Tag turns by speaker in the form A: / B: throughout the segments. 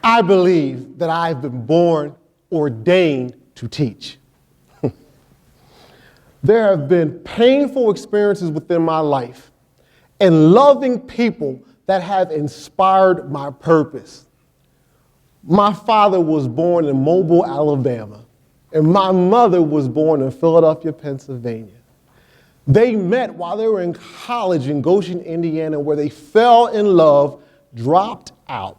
A: I believe that I've been born ordained to teach. There have been painful experiences within my life and loving people that have inspired my purpose. My father was born in Mobile, Alabama, and my mother was born in Philadelphia, Pennsylvania. They met while they were in college in Goshen, Indiana, where they fell in love, dropped out,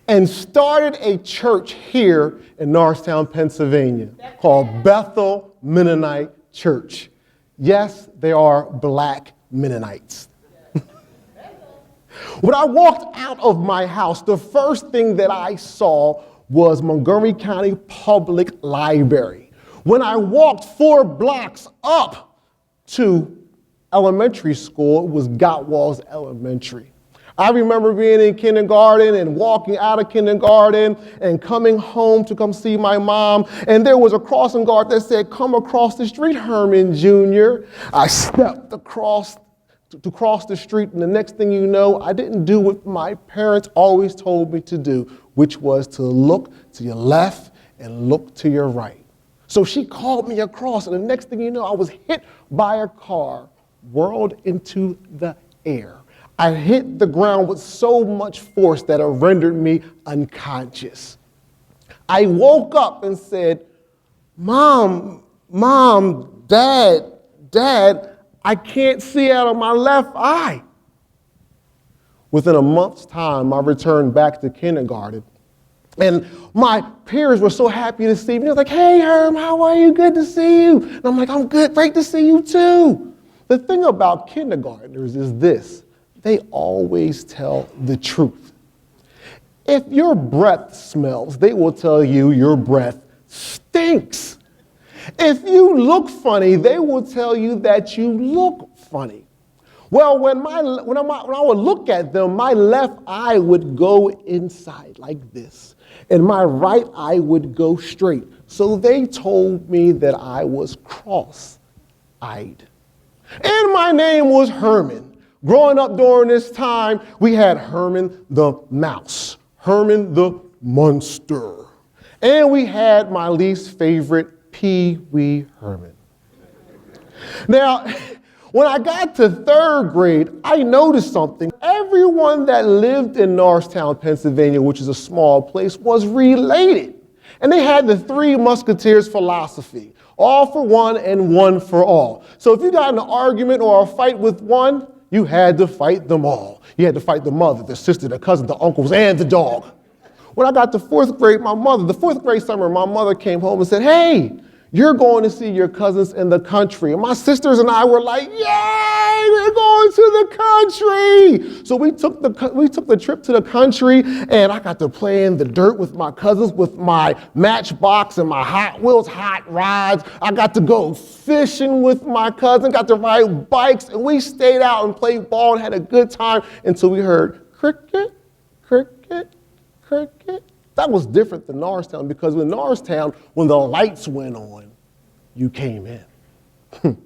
A: and started a church here in Norristown, Pennsylvania called Bethel Mennonite Church. Yes, they are black Mennonites. When I walked out of my house, the first thing that I saw was Montgomery County Public Library. When I walked 4 blocks up to elementary school, it was Gottwalls Elementary. I remember being in kindergarten and walking out of kindergarten and coming home to come see my mom, and there was a crossing guard that said, "Come across the street, Herman Jr." I stepped across to cross the street, and the next thing you know, I didn't do what my parents always told me to do, which was to look to your left and look to your right. So she called me across, and the next thing you know, I was hit by a car, whirled into the air. I hit the ground with so much force that it rendered me unconscious. I woke up and said, Mom, Dad, I can't see out of my left eye. Within a month's time, I returned back to kindergarten. And my peers were so happy to see me. They were like, "Hey, Herm, how are you? Good to see you." And I'm like, "I'm good. Great to see you too." The thing about kindergartners is this: they always tell the truth. If your breath smells, they will tell you your breath stinks. If you look funny, they will tell you that you look funny. Well, when I would look at them, my left eye would go inside like this, and my right eye would go straight. So they told me that I was cross-eyed. And my name was Herman. Growing up during this time, we had Herman the mouse, Herman the monster, and we had my least favorite, Pee Wee Herman. Now, when I got to 3rd grade, I noticed something. Everyone that lived in Norristown, Pennsylvania, which is a small place, was related. And they had the 3 Musketeers philosophy: all for one and one for all. So if you got in an argument or a fight with one, you had to fight them all. You had to fight the mother, the sister, the cousin, the uncles, and the dog. When I got to 4th grade, the 4th grade summer, my mother came home and said, "Hey, you're going to see your cousins in the country." And my sisters and I were like, "Yay, we're going to the country." So we took the trip to the country, and I got to play in the dirt with my cousins with my Matchbox and my Hot Wheels hot rods. I got to go fishing with my cousin, got to ride bikes, and we stayed out and played ball and had a good time until we heard cricket, cricket, cricket. That was different than Norristown, because in Norristown, when the lights went on, you came in.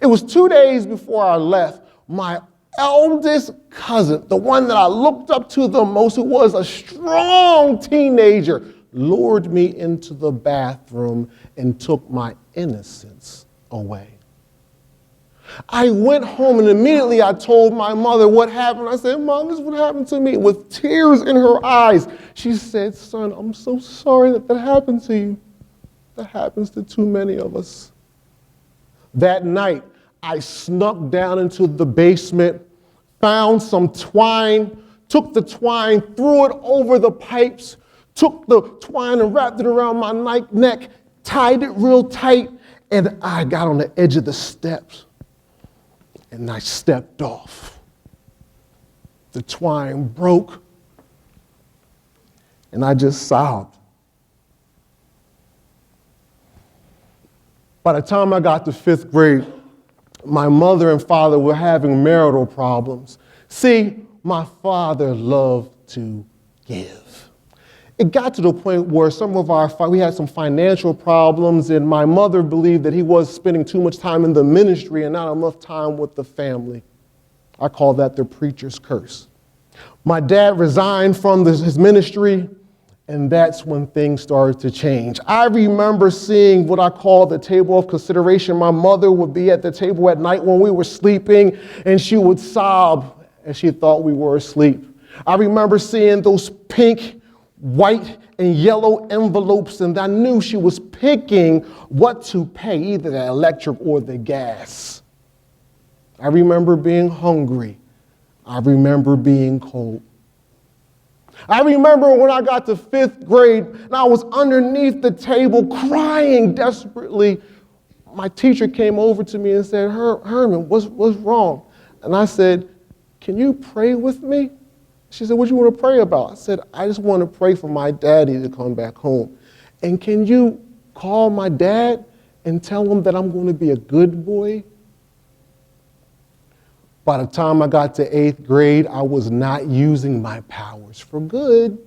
A: It was 2 days before I left. My eldest cousin, the one that I looked up to the most, who was a strong teenager, lured me into the bathroom and took my innocence away. I went home and immediately I told my mother what happened. I said, "Mom, this is what happened to me." With tears in her eyes, she said, "Son, I'm so sorry that happened to you. That happens to too many of us." That night, I snuck down into the basement, found some twine, took the twine, threw it over the pipes, took the twine and wrapped it around my neck, tied it real tight, and I got on the edge of the steps. And I stepped off. The twine broke, and I just sobbed. By the time I got to 5th grade, my mother and father were having marital problems. See, my father loved to give. It got to the point where we had some financial problems, and my mother believed that he was spending too much time in the ministry and not enough time with the family. I call that the preacher's curse. My dad resigned from his ministry, And that's when things started to change. I remember seeing what I call the table of consideration. My mother would be at the table at night when we were sleeping, and she would sob as she thought we were asleep. I remember seeing those pink, white, and yellow envelopes, and I knew she was picking what to pay, either the electric or the gas. I remember being hungry. I remember being cold. I remember when I got to 5th grade and I was underneath the table crying desperately. My teacher came over to me and said, Herman, what's wrong? And I said, can you pray with me? She said, what do you want to pray about? I said, I just want to pray for my daddy to come back home. And can you call my dad and tell him that I'm going to be a good boy? By the time I got to 8th grade, I was not using my powers for good.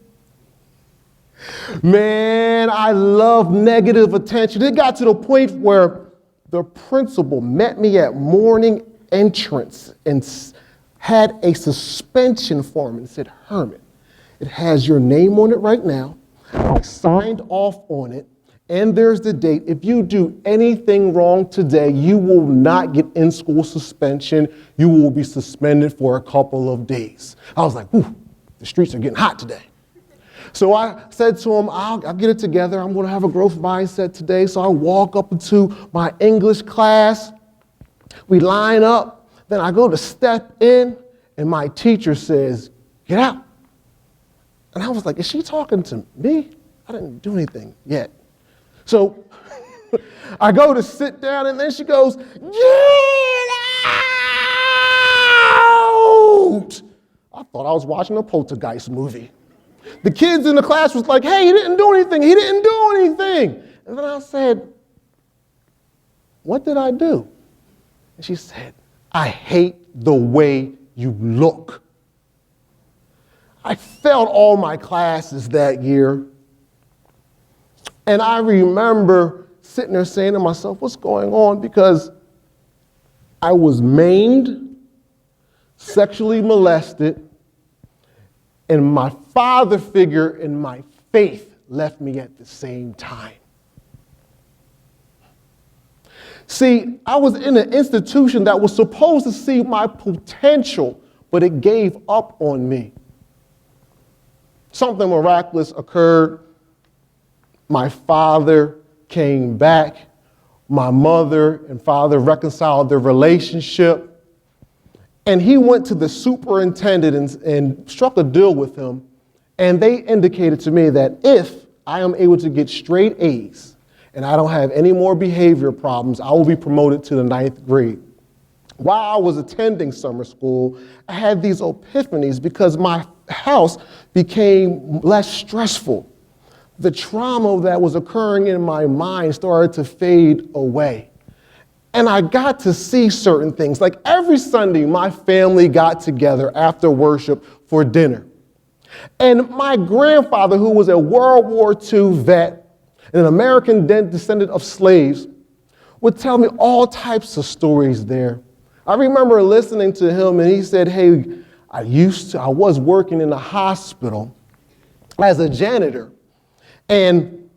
A: Man, I love negative attention. It got to the point where the principal met me at morning entrance and had a suspension form and said, Herman, it has your name on it right now. I signed off on it. And there's the date. If you do anything wrong today, you will not get in-school suspension. You will be suspended for a couple of days. I was like, whew, the streets are getting hot today. So I said to him, I'll get it together. I'm going to have a growth mindset today. So I walk up into my English class. We line up. Then I go to step in, and my teacher says, get out. And I was like, is she talking to me? I didn't do anything yet. So I go to sit down, and then she goes, get out! I thought I was watching a poltergeist movie. The kids in the class was like, hey, he didn't do anything. He didn't do anything. And then I said, what did I do? And she said, I hate the way you look. I failed all my classes that year. And I remember sitting there saying to myself, what's going on? Because I was maimed, sexually molested, and my father figure and my faith left me at the same time. See, I was in an institution that was supposed to see my potential, but it gave up on me. Something miraculous occurred. My father came back. My mother and father reconciled their relationship. And he went to the superintendent and struck a deal with him. And they indicated to me that if I am able to get straight A's and I don't have any more behavior problems, I will be promoted to the 9th grade. While I was attending summer school, I had these epiphanies because my house became less stressful. The trauma that was occurring in my mind started to fade away. And I got to see certain things. Like every Sunday, my family got together after worship for dinner. And my grandfather, who was a World War II vet, an American descendant of slaves, would tell me all types of stories there. I remember listening to him, and he said, hey, I was working in a hospital as a janitor. And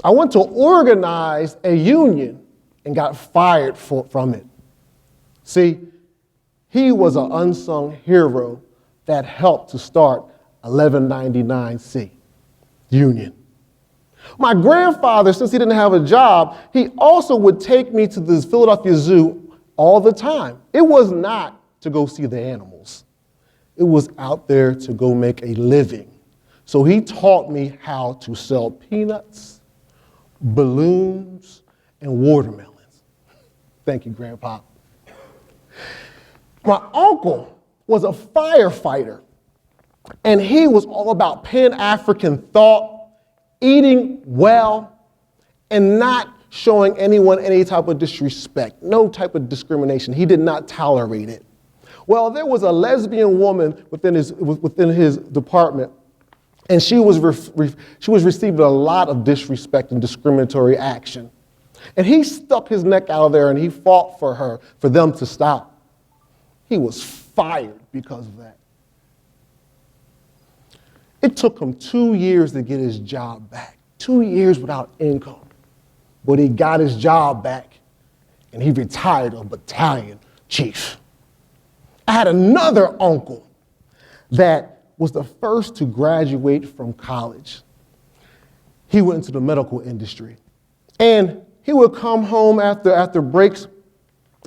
A: I went to organize a union and got fired from it. See, he was an unsung hero that helped to start 1199C union. My grandfather, since he didn't have a job, he also would take me to the Philadelphia Zoo all the time. It was not to go see the animals. It was out there to go make a living. So he taught me how to sell peanuts, balloons, and watermelons. Thank you, Grandpa. My uncle was a firefighter, and he was all about Pan-African thought, eating well, and not showing anyone any type of disrespect, no type of discrimination. He did not tolerate it. Well, there was a lesbian woman within his department, and she was receiving a lot of disrespect and discriminatory action. And he stuck his neck out there and he fought for them to stop. He was fired because of that. It took him 2 years to get his job back, 2 years without income. But he got his job back, and he retired a battalion chief. I had another uncle that was the first to graduate from college. He went into the medical industry. And he would come home after breaks,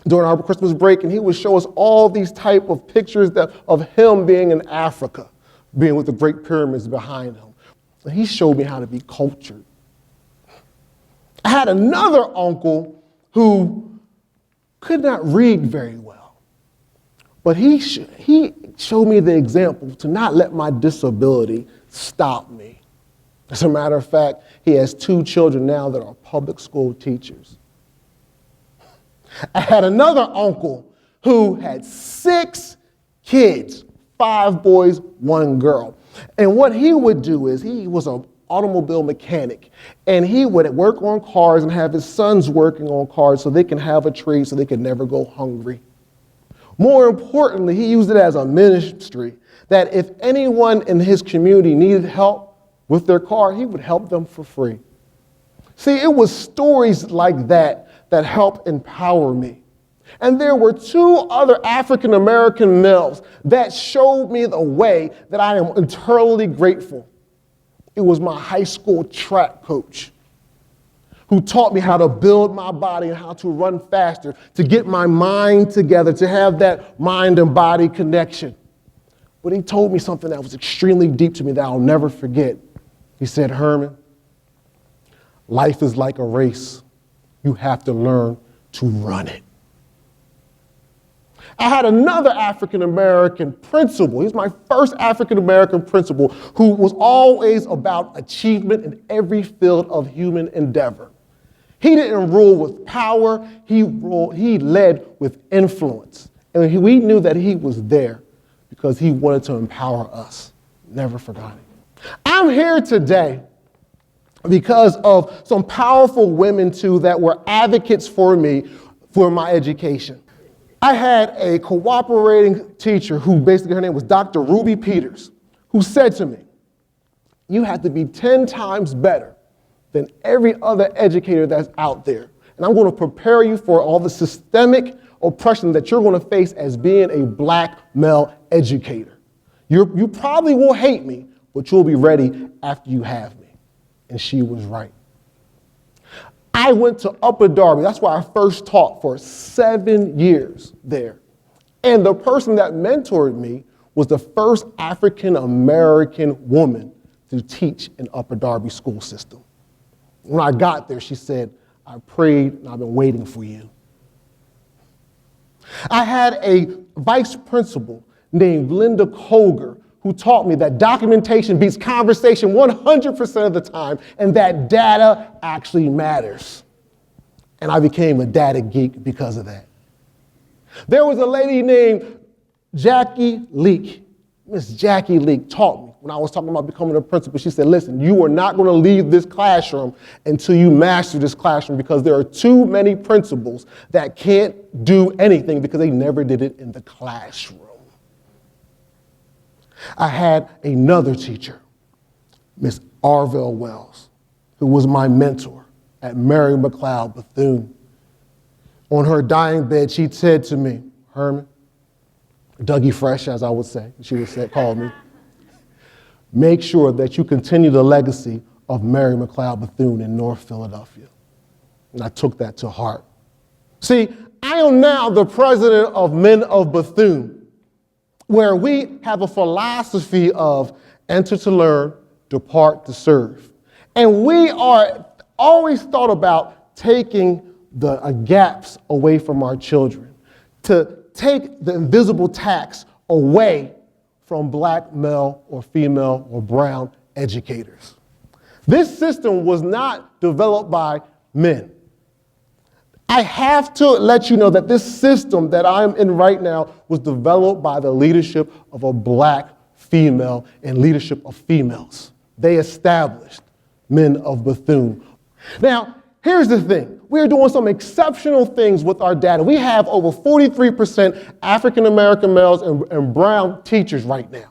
A: during our Christmas break, and he would show us all these type of pictures of him being in Africa, being with the Great Pyramids behind him. And he showed me how to be cultured. I had another uncle who could not read very well, but he showed me the example to not let my disability stop me. As a matter of fact, he has 2 children now that are public school teachers. I had another uncle who had 6 kids, 5 boys, 1 girl. And what he would do is he was an automobile mechanic, and he would work on cars and have his sons working on cars so they can have a trade so they could never go hungry. More importantly, he used it as a ministry that if anyone in his community needed help with their car, he would help them for free. See, it was stories like that that helped empower me. And there were 2 other African American males that showed me the way that I am eternally grateful. It was my high school track coach who taught me how to build my body and how to run faster, to get my mind together, to have that mind and body connection. But he told me something that was extremely deep to me that I'll never forget. He said, "Herman, life is like a race. You have to learn to run it." I had another African-American principal. He's my first African-American principal who was always about achievement in every field of human endeavor. He didn't rule with power. He led with influence. And we knew that he was there because he wanted to empower us. Never forgot it. I'm here today because of some powerful women, too, that were advocates for me for my education. I had a cooperating teacher who basically, her name was Dr. Ruby Peters, who said to me, "You have to be 10 times better than every other educator that's out there. And I'm going to prepare you for all the systemic oppression that you're going to face as being a black male educator. You probably will hate me, but you'll be ready after you have me." And she was right. I went to Upper Darby. That's where I first taught for 7 years there. And the person that mentored me was the first African-American woman to teach in Upper Darby school system. When I got there, she said, "I prayed and I've been waiting for you." I had a vice principal named Linda Koger who taught me that documentation beats conversation 100% of the time, and that data actually matters. And I became a data geek because of that. There was a lady named Jackie Leak. Miss Jackie Leak taught me when I was talking about becoming a principal. She said, "Listen, you are not going to leave this classroom until you master this classroom, because there are too many principals that can't do anything because they never did it in the classroom." I had another teacher, Miss Arvell Wells, who was my mentor at Mary McLeod Bethune. On her dying bed, she said to me, "Herman," Dougie Fresh, as I would say, she would say, call me, "make sure that you continue the legacy of Mary McLeod Bethune in North Philadelphia." And I took that to heart. See, I am now the president of Men of Bethune, where we have a philosophy of enter to learn, depart to serve. And we are always thought about taking the gaps away from our children, to take the invisible tax away from black male or female or brown educators. This system was not developed by men. I have to let you know that this system that I'm in right now was developed by the leadership of a black female and leadership of females. They established Men of Bethune. Now, here's the thing. We're doing some exceptional things with our data. We have over 43% African-American males and brown teachers right now.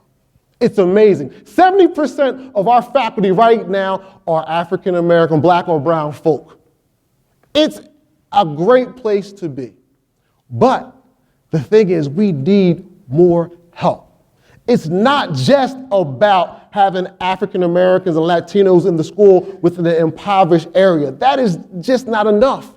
A: It's amazing. 70% of our faculty right now are African American, black or brown folk. It's a great place to be. But the thing is, we need more help. It's not just about having African Americans and Latinos in the school within an impoverished area. That is just not enough.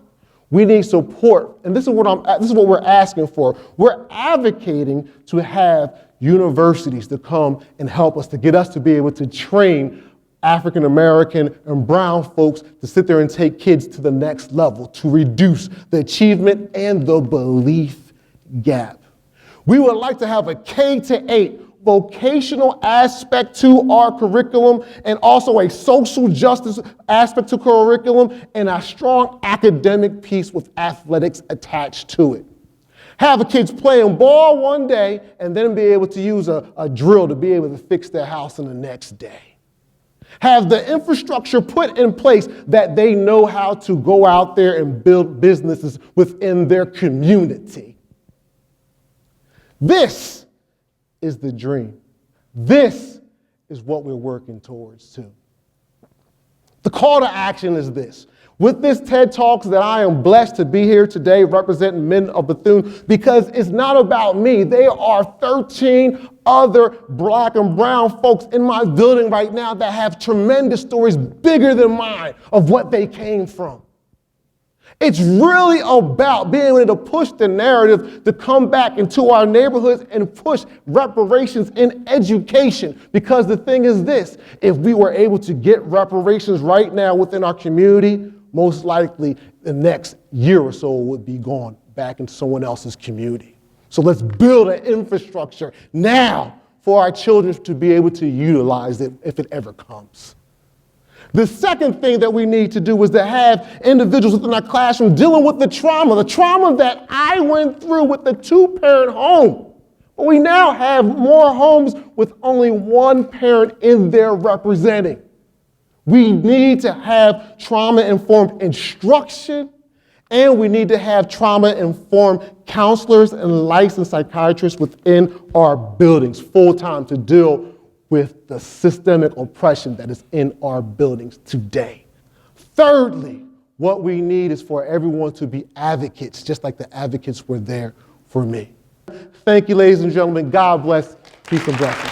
A: We need support, and this is what we're asking for. We're advocating to have universities to come and help us, to get us to be able to train African American and brown folks to sit there and take kids to the next level, to reduce the achievement and the belief gap. We would like to have a K-8 vocational aspect to our curriculum, and also a social justice aspect to curriculum, and a strong academic piece with athletics attached to it. Have the kids playing ball one day and then be able to use a drill to be able to fix their house in the next day. Have the infrastructure put in place that they know how to go out there and build businesses within their community. This is the dream. This is what we're working towards too. The call to action is this. With this TED Talks, that I am blessed to be here today representing Men of Bethune, because it's not about me. There are 13 other black and brown folks in my building right now that have tremendous stories bigger than mine of what they came from. It's really about being able to push the narrative to come back into our neighborhoods and push reparations in education. Because the thing is this, if we were able to get reparations right now within our community, most likely the next year or so would be gone back into someone else's community. So let's build an infrastructure now for our children to be able to utilize it if it ever comes. The second thing that we need to do is to have individuals within our classroom dealing with the trauma that I went through with the two-parent home. But we now have more homes with only one parent in there representing. We need to have trauma-informed instruction, and we need to have trauma-informed counselors and licensed psychiatrists within our buildings full-time to deal with the systemic oppression that is in our buildings today. Thirdly, what we need is for everyone to be advocates, just like the advocates were there for me. Thank you, ladies and gentlemen. God bless. Peace and blessings.